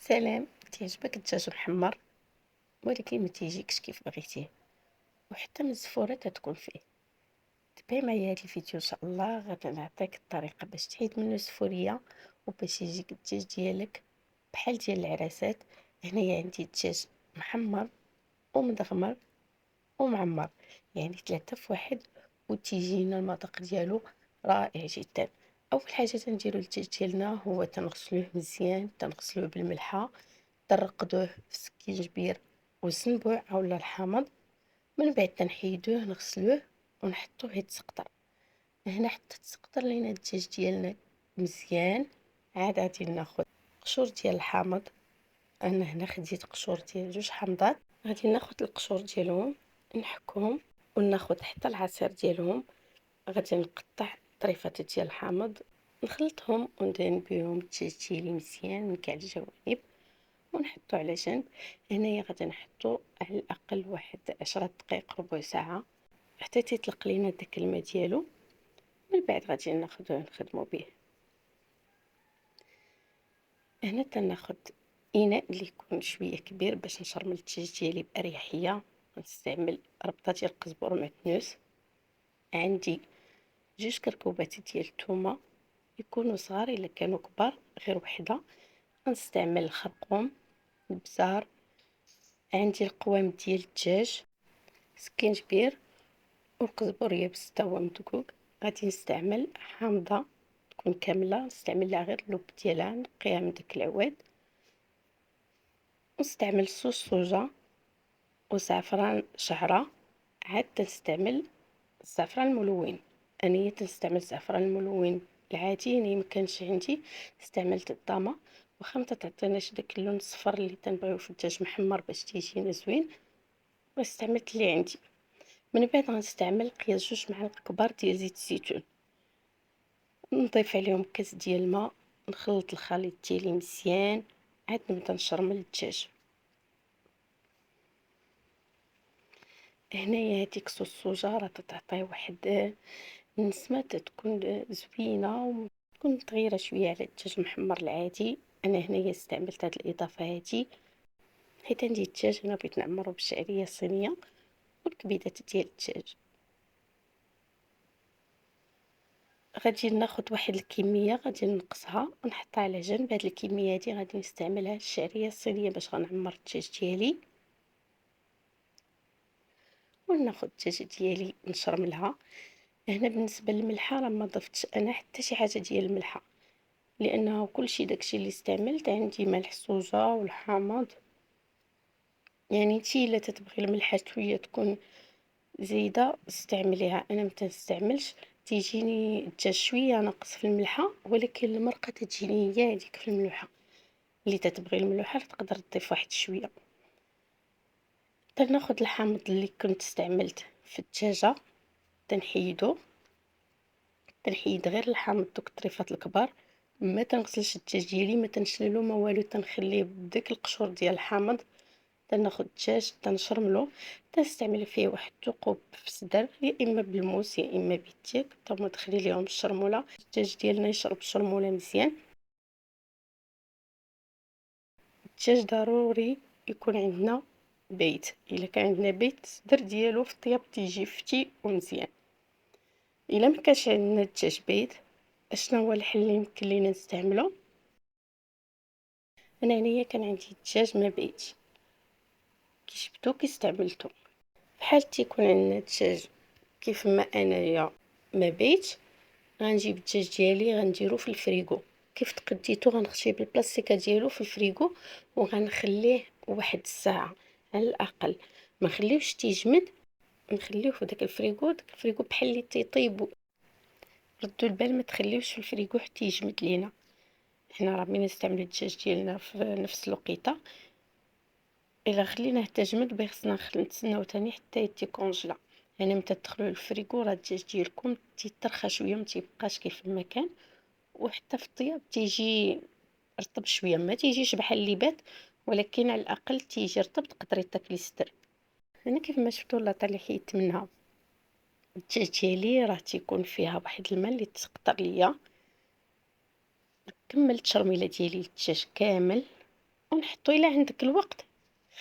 سلام. تيعجبك الدجاج محمر ولكن ما تيجيكش كيف بغيتيه، وحتى من الزفورة تتكون فيه. تبعي معايا هاد الفيديو ان شاء الله، غادي نعطيك الطريقه باش تحيد منه السفوريه وباش يجيك الدجاج ديالك بحال ديال العراسات. هنايا عندي الدجاج محمر ومدغمر ومعمر، يعني ثلاثة في واحد، وتيجينا المذاق ديالو رائع جدا. اول حاجه تنديرو الدجاج ديالنا هو تنغسلوه مزيان، تنغسلوه بالملحه، تنرقدوه في سكينجبير والزنبوع اولا الحامض. من بعد تنحيدوه نغسلوه ونحطوه يتسقطر. هنا حتى تسقطر لينا الدجاج ديالنا مزيان. عاد غادي ناخذ قشور ديال الحامض. انا هنا خديت قشور ديال 2 حامضات. غادي ناخذ القشور ديالهم نحكهم، وناخذ حتى العصير ديالهم. غادي نقطع طريفات ديال الحامض، نخلطهم وندهن بهم الدجاج ديالي مزيان من كاع الجوانب ونحطو على جنب. هنايا غادي نحطو على الاقل واحد 10 دقائق ربع ساعه حتى تيطلق لينا داك الماء ديالو. من بعد غادي ناخذوه نخدمو به. هنا تناخذ اناء اللي يكون شويه كبير باش نشرمل الدجاج ديالي باريحيه. نستعمل ربطه ديال القزبر معدنوس. عندي 2 كركوبات ديال الثومه، يكونوا صغار، الا كانوا كبار غير وحده. غنستعمل الخرقوم، البزار، عندي القوام ديال الدجاج، سكينجبير والقزبر يابس تا هو مدقوق. غادي نستعمل حامضه تكون كامله، نستعمل لها غير اللب ديالها نقيها من داك العواد. نستعمل صوص صوجا وزعفران شعره. عاد تنستعمل الزعفران الملون. انايا تنستعمل الزعفران الملون العادي، انا ما كانش عندي استعملت الضامه، واخا ما تعطيناش داك اللون الصفر اللي تنبغيو في الدجاج محمر باش تيجينا زوين، واستعملت اللي عندي. من بعد غنستعمل قياس 2 معالق كبار ديال زيت الزيتون، نضيف عليهم كاس ديال الماء، نخلط الخليط ديالي مزيان. عاد نبدا نشرمل الدجاج. هنايا هذيك صوص الصوجا راه تعطيه واحد النسمه تكون زوينه وتكون تغيره شويه على الدجاج المحمر العادي. انا هنايا استعملت هذه الاضافه هذه حيت عندي الدجاج انا بغيت نعمرو بالشعريه الصينيه والكبيدات ديال الدجاج. غادي ناخذ واحد الكميه غادي نقصها ونحطها على جنب. هاد الكميه هادي غادي نستعملها الشعريه الصينيه باش غنعمر الدجاج ديالي. وناخذ الدجاجه ديالي نشرملها. هنا بالنسبه للملحه راه ما ضفتش انا حتى شي حاجه ديال الملحه، لانه كلشي داكشي اللي استعملت عندي ملح صوجا والحامض. يعني نتي الا تتبغي الملحه شويه تكون زايده استعمليها، انا ما تنستعملش. تيجيني الدجاج شويه ناقص في الملحه، ولكن المرقه تجيني هي هذيك في الملوحه. اللي تتبغي الملوحه تقدر تضيف واحد شويه. تناخذ الحامض اللي كنت استعملت في الدجاجه تنحيد غير الحامض دوك الطريفات الكبار. ما تنغسلش الدجاج ديالي، ما تنشللو ما والو، تنخليه بديك القشور ديال الحامض. تناخذ الدجاج تنشرملو، تنستعمل فيه واحد الثقوب في الصدر، يا اما بالموس يا اما بيديك ثم تخلي ليهم الشرموله. الدجاج ديالنا يشرب الشرموله مزيان. الدجاج ضروري يكون عندنا بيت، الا كان عندنا بيت الصدر ديالو في الطياب تيجي فتي ومزيان. الا ما كانش عندنا الدجاج بيت، اشنا هو الحل اللي يمكن لينا نستعملو؟ انا هنايا كان عندي الدجاج ما بيتش، كي جبتو كي استعملتو بحال تيكون عندنا الدجاج كيف ما انايا ما بيتش. غنجيب الدجاج ديالي غنديرو في الفريغو. كيف تقديتو غنخشي بالبلاستيكه ديالو في الفريغو وغنخليه واحد الساعه على الاقل. ما نخليوش تيجمد، نخليوه في داك الفريغو. داك الفريغو بحال اللي تيطيب. ردوا البال ما تخليوش في الفريغو حتى يجمد لينا. حنا راه بغينا نستعملو الدجاج ديالنا في نفس الوقيته. الا خليناه تجمد بخصنا نتسناو تاني حتى يتيكونجلا. يعني متى تدخلوا للفريغو راه الدجاج ديالكم تيترخى شويه، ما تيبقاش كيف ما كان. وحتى في الطياب تيجي رطب شويه، ما تيجيش بحال اللي بات، ولكن على الاقل تيجي رطب تقدري تاكلي الصدر. انا كيف ما شفتوا لاطه اللي حيدت منها الدجاج ديالي راه تيكون فيها واحد الماء اللي تسقطر ليا. كملت التشرميله ديالي الدجاج كامل. ونحطو إلا عندك الوقت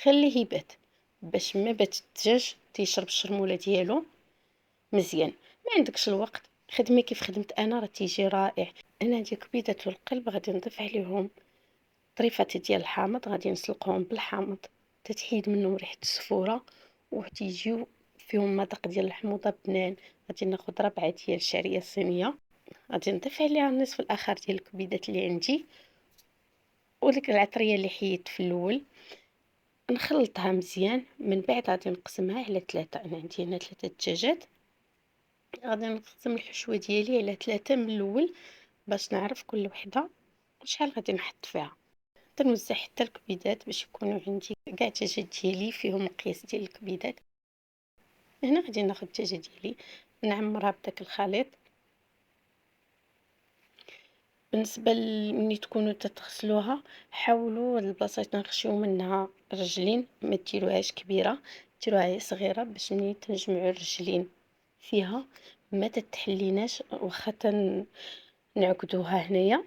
خليه يبات باش ما بات الدجاج تيشرب الشرموله ديالو مزيان. ما عندكش الوقت خدمي كيف خدمت انا راه تيجي رائع. انا هاد الكبيدات والقلب غادي نضيف عليهم طريفات ديال الحامض، غادي نسلقهم بالحامض تتحيد منهم ريحه السفوره وتيجيو فيهم مذاق ديال الحموضه بنان. غادي ناخذ ربعه ديال الشعريه الصينيه، غادي نضيف عليها النصف الاخر ديال الكبيدات اللي عندي وديك العطريه اللي حيدت في الاول، نخلطها مزيان. من بعد غادي نقسمها على 3. انا عندي هنا 3 دجاجات، غادي نقسم الحشوه ديالي على 3 من الاول باش نعرف كل وحده شحال غادي نحط فيها. تنوزع حتى الكبيدات باش يكونوا عندي كاع الدجاج ديالي فيهم مقياس ديال الكبيدات. هنا غادي ناخذ الدجاجه ديالي نعمرها بداك الخليط. بالنسبه ملي تكونوا تتغسلوها حاولوا هاد البلاصه تنغشيو منها الرجلين، ما ديروهاش كبيره، ديروها غير صغيره باش ملي تنجمعوا الرجلين فيها ما تتحليناش. واخا نعقدوها هنايا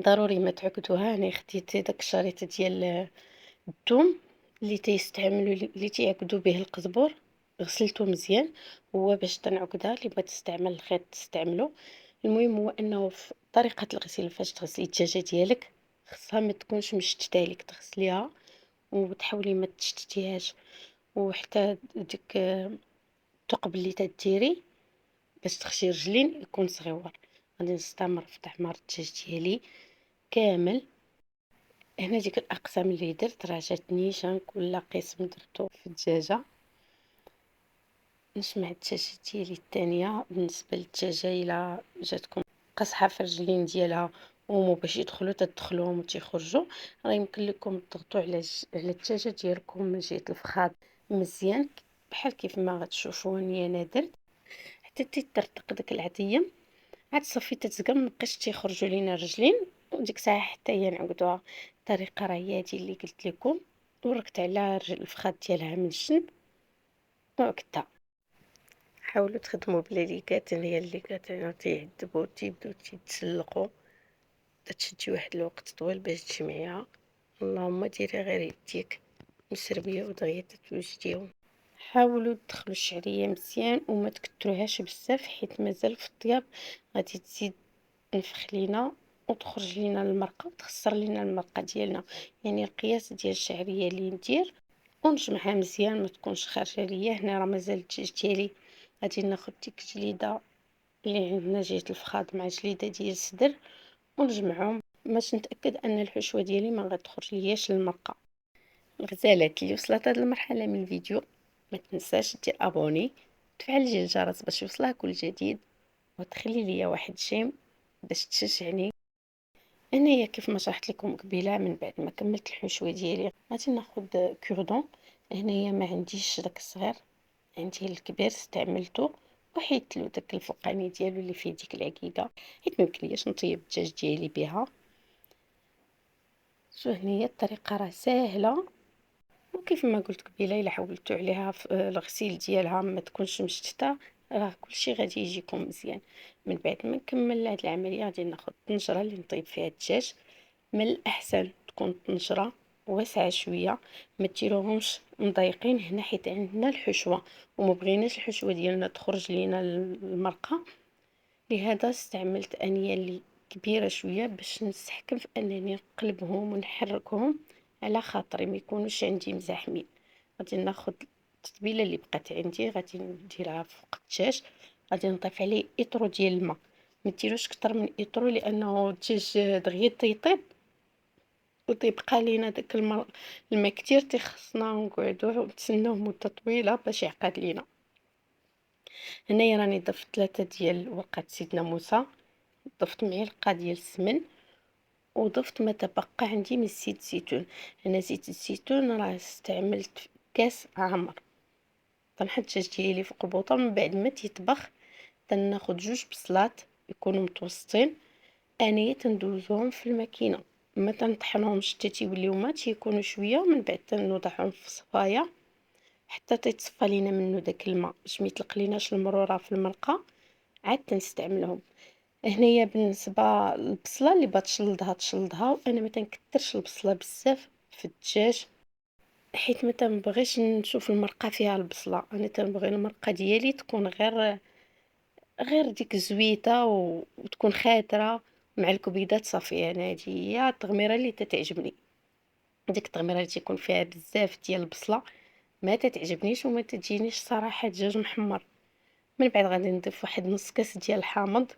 ضروري ما تعقدوها. انا خديت داك الشريط ديال الثوم اللي تيستعملوا اللي تيعقدوا به القزبر، غسلته مزيان. هو باش تنعقدها اللي بغات تستعمل الخيط تستعملو. المهم هو انه في طريقه الغسيل فاش تغسلي الدجاجه ديالك خصها ما تكونش مشتته ليك، تغسليها وتحاولي ما تشتتيهاش. وحتى ديك الثقب اللي تديري باش تخشي رجلين يكون صغيور. غادي نستمر في تحمير الدجاج ديالي كامل. هنا ديك الاقسام اللي درت راه جاتني شان كل قسم درتو في الدجاجه. نجمع الدجاجه ديالي الثانيه. بالنسبه للدجاجه الا جاتكم قصحه في الرجلين ديالها ومو باش يدخلوا تدخلوهم وتيخرجوا، راه يمكن لكم تضغطوا على الدجاجه ديالكم من جهه الفخاد مزيان بحال كيف ما غتشوفوني انا درت حتى تيطرطق داك العظيه. عاد صافي تتزقم مابقاش تيخرجوا لينا الرجلين، وديك الساعه حتى هي نعقدوها. الطريقه راه هي هادي اللي قلت لكم، وركت على الفخاد ديالها من الجنب وعكدتها. حاولوا تخدموا بلا ليكات، هي الليكات تيعذبوا تيبداو تيتسلقوا تشدي واحد الوقت طويل باش تجمعيها. اللهم ديري غير يديك مسربيه ودغيا تتوجديهم. حاولوا تدخلوا الشعريه مزيان وما تكتروهاش بزاف حيت مازال في الطياب غادي تزيد تنفخ لينا وتخرج لينا المرقه وتخسر لينا المرقه ديالنا. يعني القياس ديال الشعريه اللي ندير ونجمعها مزيان ما تكونش خارجه ليا. هنا راه مازال الدجاج ديالي غادي ناخذ ديك الجليده اللي عندنا جهه الفخاد مع جليده ديال الصدر ونجمعهم باش نتاكد ان الحشوه ديالي ما غتخرج لياش المرقه. الغزالات اللي وصلت هذه المرحله من الفيديو ما تنساش دير ابوني وتفعل زر الجرس باش يوصلها كل جديد، وتخلي ليا واحد جيم باش تشجعني. انايا كيف ما شرحت لكم قبيله من بعد ما كملت الحشوه ديالي غادي ناخذ كوردون. هنايا ما عنديش داك الصغير، عندي الكبير استعملته وحيدت له داك الفوقاني ديالو اللي فيه ديك العقيده حيت ما يمكنليش نطيب الدجاج ديالي بها. شو هنايا الطريقه راه ساهله، وكيف ما قلت قبيله الا حاولتوا عليها في الغسيل ديالها ما تكونش مشتته راه كلشي غادي يجيكم مزيان. من بعد ما نكمل هاد العمليه غادي ناخذ الطنجره اللي نطيب فيها الدجاج. من الاحسن تكون الطنجره واسعه شويه، ما ديروهمش مضيقين هنا حيت عندنا الحشوه وما بغيناش الحشوه ديالنا تخرج لينا المرقه. لهذا استعملت انيه اللي كبيره شويه باش نستحكم في انني نقلبهم ونحركهم على خاطري ما يكونوش عندي مزاحمين. غادي ناخذ التتبيله اللي بقات عندي غادي نديرها فوق الدجاج. غادي نضيف عليه اطرو ديال الماء، ما ديروش كتر من اطرو لانه الدجاج دغيا تيطيب وتيبقى لينا داك الماء كتير تيخصنا نقعدوه ونتسناوه مده طويله باش يعقد لينا. هنايا راني ضفت 3 ديال ورقات سيدنا موسى، ضفت معلقه ديال السمن، وضفت ما تبقى عندي من زيت الزيتون. انا زيت الزيتون راه استعملت كاس عامر. تنحط الدجاج ديالي في القبوطه من بعد ما تيطبخ تناخذ 2 بصلات يكونوا متوسطين انايا تندوزهم في الماكينه، ما تنطحنهمش حتى تيوليو ما تيكونوا شويه. من بعد تنوضعهم في صفايه حتى تيتصفى لينا منه داك الماء باش ما يطلق ليناش المروره في المرقه عاد تنستعملهم. هنايا بالنسبة للبصلة اللي بغات تشلضها، وأنا ما تنكترش البصلة بزاف في الدجاج، حيت ما تنبغيش نشوف المرقة فيها البصلة. أنا تنبغي المرقة ديالي تكون غير ديك زويته وتكون خاترة مع الكبيدات صافي. أنا هادي هي التغميرة اللي تتعجبني. ديك التغميرة اللي تيكون فيها بزاف ديال البصلة ما تتعجبنيش وما تجينيش صراحة دجاج محمر. من بعد غادي نضيف واحد نص كاس ديال الحامض.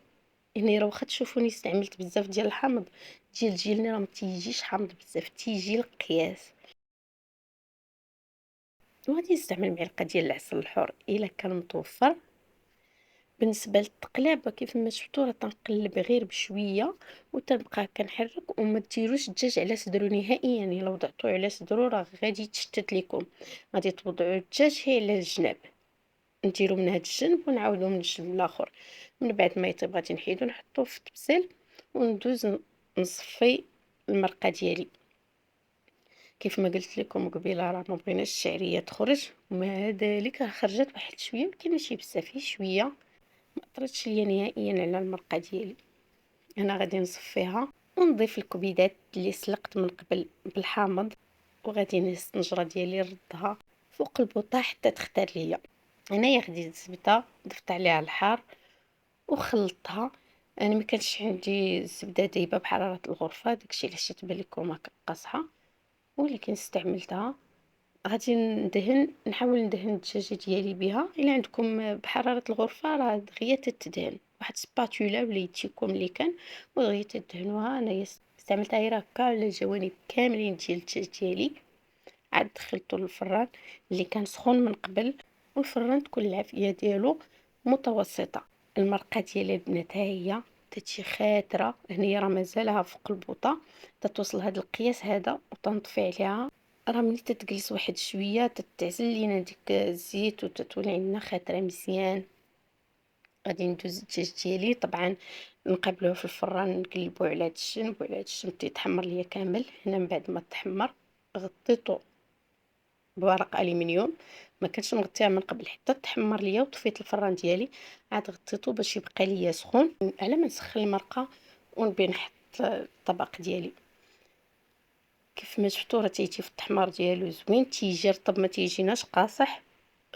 يعني راه واخا تشوفوني استعملت بزاف ديال الحامض، ديال الجيلني راه ما تيجيش حامض بزاف، تيجي القياس. وغادي نستعمل معلقة ديال العسل الحر الا كان متوفر. بالنسبة للتقلاب كيف ما شفتو راه تنقلب غير بشوية وتنبقى كنحرك، وما ديروش الدجاج على صدرو نهائيا. يعني لو وضعتوه على صدرو راه غادي يتشتت ليكم. غادي توضعوا الدجاج غير على الجناب، نديرو من هاد الجنب ونعاودو من الجنب الاخر. من بعد ما يطيب غادي نحيدو نحطوه في التبسيل وندوز نصفي المرقه ديالي. كيف ما قلت لكم قبيله راه ما بغيناش الشعريه تخرج، ومع ذلك راه خرجت واحد شويه ولكن ماشي بزاف، غير شويه. ما اثرتش ليا نهائيا على المرقه ديالي. انا غادي نصفيها ونضيف الكبيدات اللي سلقت من قبل بالحامض، وغادي نهز الطنجره ديالي نردها فوق البوطه حتى تختار ليا. هنايا خديت الزبده ضفت عليها الحار وخلطتها. انا ما كانش عندي الزبده دايبه بحراره الغرفه، داكشي علاش تبان لكم هكا قاصحه، ولكن استعملتها. غادي نحاول ندهن الدجاجه ديالي بها. الا عندكم بحراره الغرفه راه دغيا تدهن واحد سباتولا ولا يتيكم اللي كان ودغيا تدهنوها. انايا استعملتها غير هكا على الجوانب كاملين ديال الدجاج ديالي. عاد دخلته للفران اللي كان سخون من قبل، والفران تكون العافيه ديالو متوسطه. المرقه ديالي البنات ها هي تتجي خاتره. هنايا راه مازالها فوق البوطه، تتوصل هذا القياس هذا وتنطفي عليها. راه ملي تتجلس واحد شويه تتعزل لينا ديك الزيت وتتولي عندنا خاتره مزيان. غادي ندوز الدجاج ديالي طبعا نقبلوه في الفران، نقلبو على هاد الجنب وعلى هاد الجنب تيتحمر ليا كامل. هنا من بعد ما تحمر غطيته بورق الومنيوم، ما كنتش مغطيها من قبل حتى تحمر ليا، وطفيت الفران ديالي عاد غطيته باش يبقى ليا سخون على ما نسخن المرقه ونبي نحط الطبق ديالي. كيف ما شفتوا راه تيجي في التحمار ديالو زوين، تيجي رطب ما تيجيناش قاصح.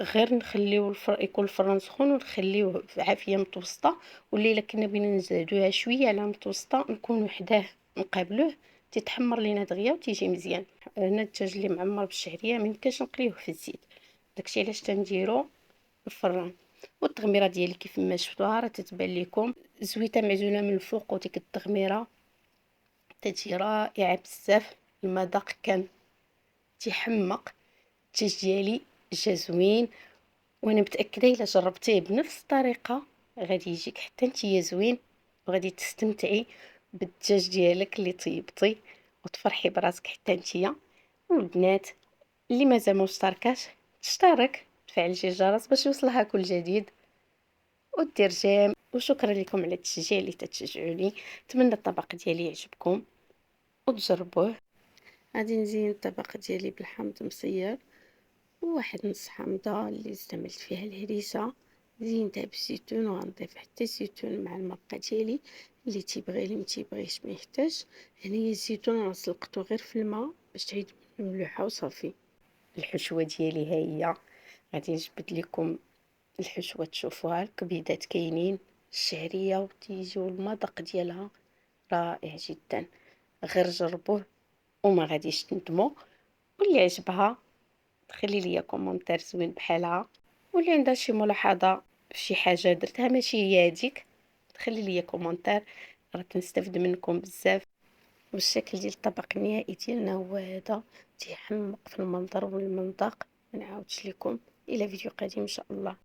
غير نخليو يكون الفران سخون ونخليوه في عافيه متوسطه، واللي الا كنا بغينا نزادوها شويه على متوسطه نكونوا حداه نقابلوه تيتحمر لينا دغيا وتيجي مزيان. هنا الدجاج اللي معمر بالشعريه ما يمكنش نقليوه في الزيت، داكشي علاش تنديرو الفران. والتغميره ديالي كيف ما شفتوها راه تتبان لكم زويته معزوله من الفوق، وديك التغميره تجي رائعه بزاف. المذاق كان تيحمق. الدجاج ديالي جا زوين، وانا متاكده الا جربتيه بنفس الطريقه غادي يجيك حتى نتيا زوين، وغادي تستمتعي بالدجاج ديالك اللي طيبتي وتفرحي براسك حتى نتيا. والبنات اللي مازال ما اشتركاش تشترك، تفعل زر الجرس باش يوصلها كل جديد ودير جيم. وشكرا لكم على التشجيع اللي تتشجعوني. نتمنى الطبق ديالي يعجبكم وتجربوه. غادي نزين الطبق ديالي بالحامض مصير، وواحد نص حامضة اللي استعملت فيها الهريسة، زينتها بالزيتون. وغنضيف حتى الزيتون مع المرقة ديالي، اللي تيبغي اللي متيبغيش ما يحتاج. هنايا الزيتون راه سلقته غير في الماء باش تعيد ملوحة وصافي. الحشوة ديالي ها هي، غادي نجبد لكم الحشوة تشوفوها. الكبيدات كاينين، الشعرية وتيجيو المذاق ديالها رائع جدا. غير جربوه وما غاديش تندموا. واللي عجبها خلي ليا كومونتير زوين بحالها، واللي عندها شي ملاحظه فشي حاجه درتها ماشي هي هذيك تخلي ليا كومونتير، راه كنستافد منكم بزاف. والشكل ديال الطبق النهائي ديالنا هو هذا، تيحمق في المنظر والمذاق. ما نعاودش لكم. الى فيديو قادم ان شاء الله.